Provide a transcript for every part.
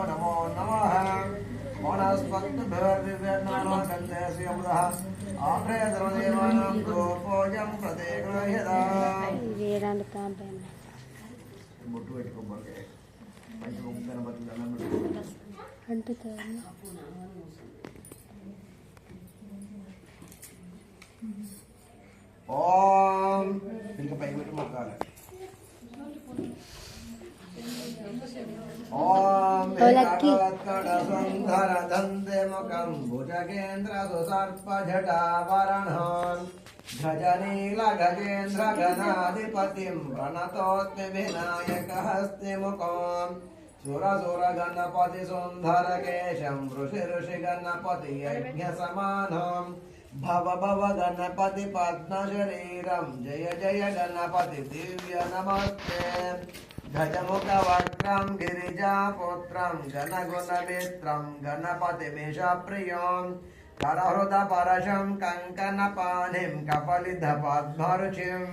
नमो नमः ओम ओम धरधंदे मुखं भुजगेन्द्र सुसर्प जटावरणं गजनील गजेन्द्र गणाधिपतिं प्रणतोस्मि विनायकहस्ति मुखं सुरसुर गणपति सुंदर केशं ऋषि ऋषि गणपति यज्ञ समानं भव भव गणपति पद्म शरीरं जय जय गणपति दिव्य नमस्ते गजमुख वक्त्रं गिरिजापुत्रं गणगुणमित्रं गणपतिमिषप्रियं करहृद परशं कङ्कणपाणिं कपलिधपद्मरुचिं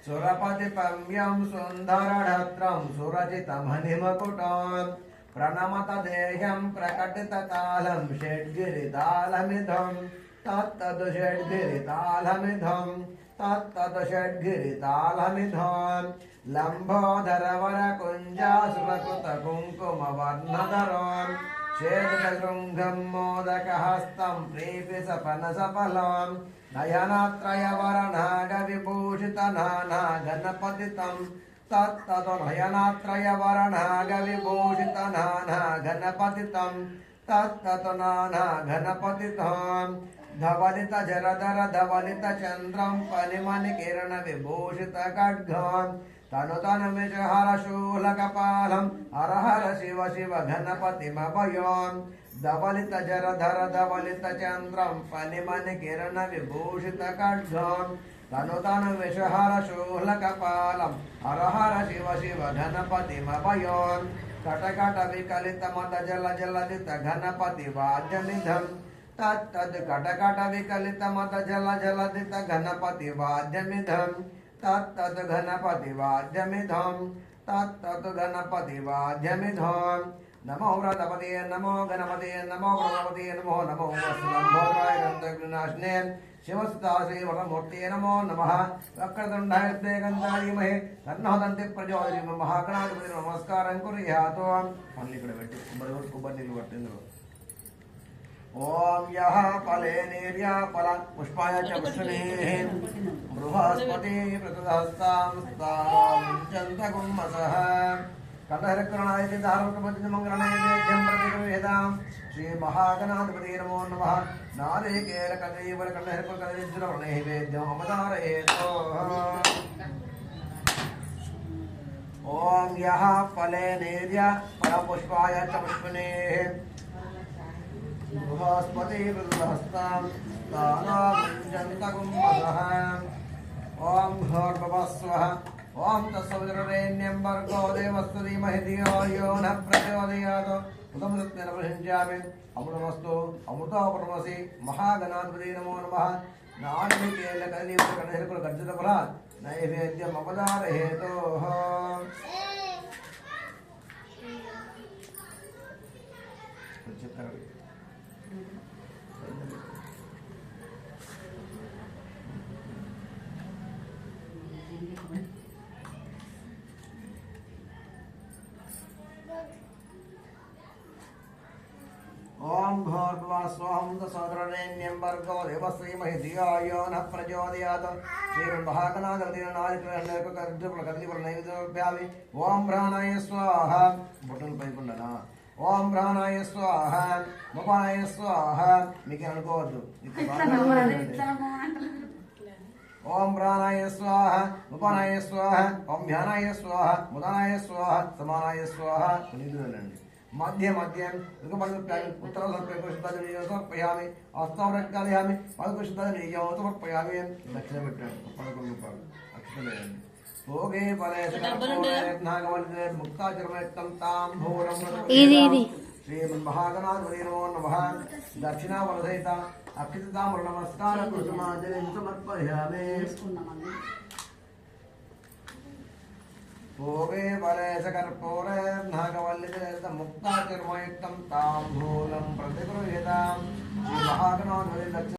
सुरपतिपम्यं सुन्दरढत्रं सुरजितमणिमकुटं प्रणमत देह्यं प्रकटितकालं षड्गिरितालमिधं तत्तद् षड्गिरितालमिधं तत्तद् षड्गिरितालमिधं लंबोदरवर कुंजासुरकृत कुंकुम वर्णधरं श्वेतशृंगं मोदकहस्तं प्रीतिसपनसफलं नयनात्रयवरणागविभूषितनाना गणपतितं तत्ततो नयनात्रयवरणागविभूषितनाना गणपतितं तत्ततो नाना गणपतितं धवलित जरधर धवलित चंद्रं परिमणिकिरण विभूषित खड्गं तनुतनुमिषहर शूलकपालं हर हर शिव शिव गणपतिमभयं धवलित जरधर धवलित चंद्रं परिमणिकिरण विभूषित खड्गं तनुतनुमिषहर शूलकपालं हर हर शिव शिव गणपतिमभयं कटकट विकलित मद जल जलदित गणपति वाद्यनिधं तत्तद् कटकट विकलित मद जल जलदित गणपति वाद्यमिधं तत्तद् गणपति वाद्यमिधं तत्तद् गणपति वाद्यमिधं नमो व्रतपते नमो गणपते नमो गणपते नमो नमो वस्त्रंभोधराय गंधविनाशने शिवसुतासे वरमूर्ते नमो नमः वक्रतुण्डाय गन्धाधीमहे तन्नः दन्ति प्रचोदयात् महागणाधिपति नमस्कारं कुर्यात् मल्ली इक्कड पेट्टि कुब्बरि नीळ्ळु पट्टिंद्रु ओम यः फले निर्या फल पुष्पाय च पुष्पनेः बृहस्पति प्रतिहस्तां स्थानं चन्द्रकुम्भसः कलहरकरणाय धारकपति मंगलनैवेद्यं प्रतिगृह्यतां श्री महागणाधिपति नमो नमः नारिकेल कलयवर कलहरकर कलयज्र नैवेद्यम् अवतारयेतो ओम यः फले निर्या फल पुष्पाय च पुष्पनेः बृहस्पति प्रतिहस्तां स्थानं चन्द्रकुम्भसः ओम भूर्भुवस्वः ओम तत्सवितुर्वरेण्यं भर्गो देवस्य धीमहि धियो यो नः प्रचोदयात् उदं सत्येन प्रयुञ्जामि अमृतमस्तु अमृतोपरमसि महागणाधिपति नमो नमः नारिकेलकलियुक्तकलहरिकुलगर्जितफलात् नैवेद्यम् अवतारयेतोः ओम भूर्भुवस्वहं तत्सवितुर्वरेण्यं भर्गो देवस्य धीमहि धियो यो नः प्रचोदयात् श्रीमन्महागणाधिपति नारिकेलकलियुक्तकर्जितफलनैवेद्यमभ्यामि ओम प्राणाय स्वाहा बटन पैकुंडना ओम प्राणाय स्वाहा मपानाय स्वाहा మీకు అనుకోవద్దు ओम प्राणाय स्वाहा मपानाय स्वाहा ओम ध्यानाय स्वाहा मुदानाय स्वाहा समानाय स्वाहा निधुలండి मध्य मध्य उत्तर समर्पयामि हस्तावृत्यामि पदकुशुद्धनियो समर्पयामि दक्षिण भोगे फले मुक्ताचरमयुक्तं ताम्बूलं श्रीमन्महागणाधिपति नमो नमः दक्षिणावरसहित अक्षिताम्बूल नमस्कार कुसुमांजलिं समर्पयामि పూర్వే పరే చ కర్పూరే నాగవల్లిత ముక్తాచర్మయుక్తం తాంబూలం ప్రతిగృహ్యతాం శ్రీ మహాగణాధిపతి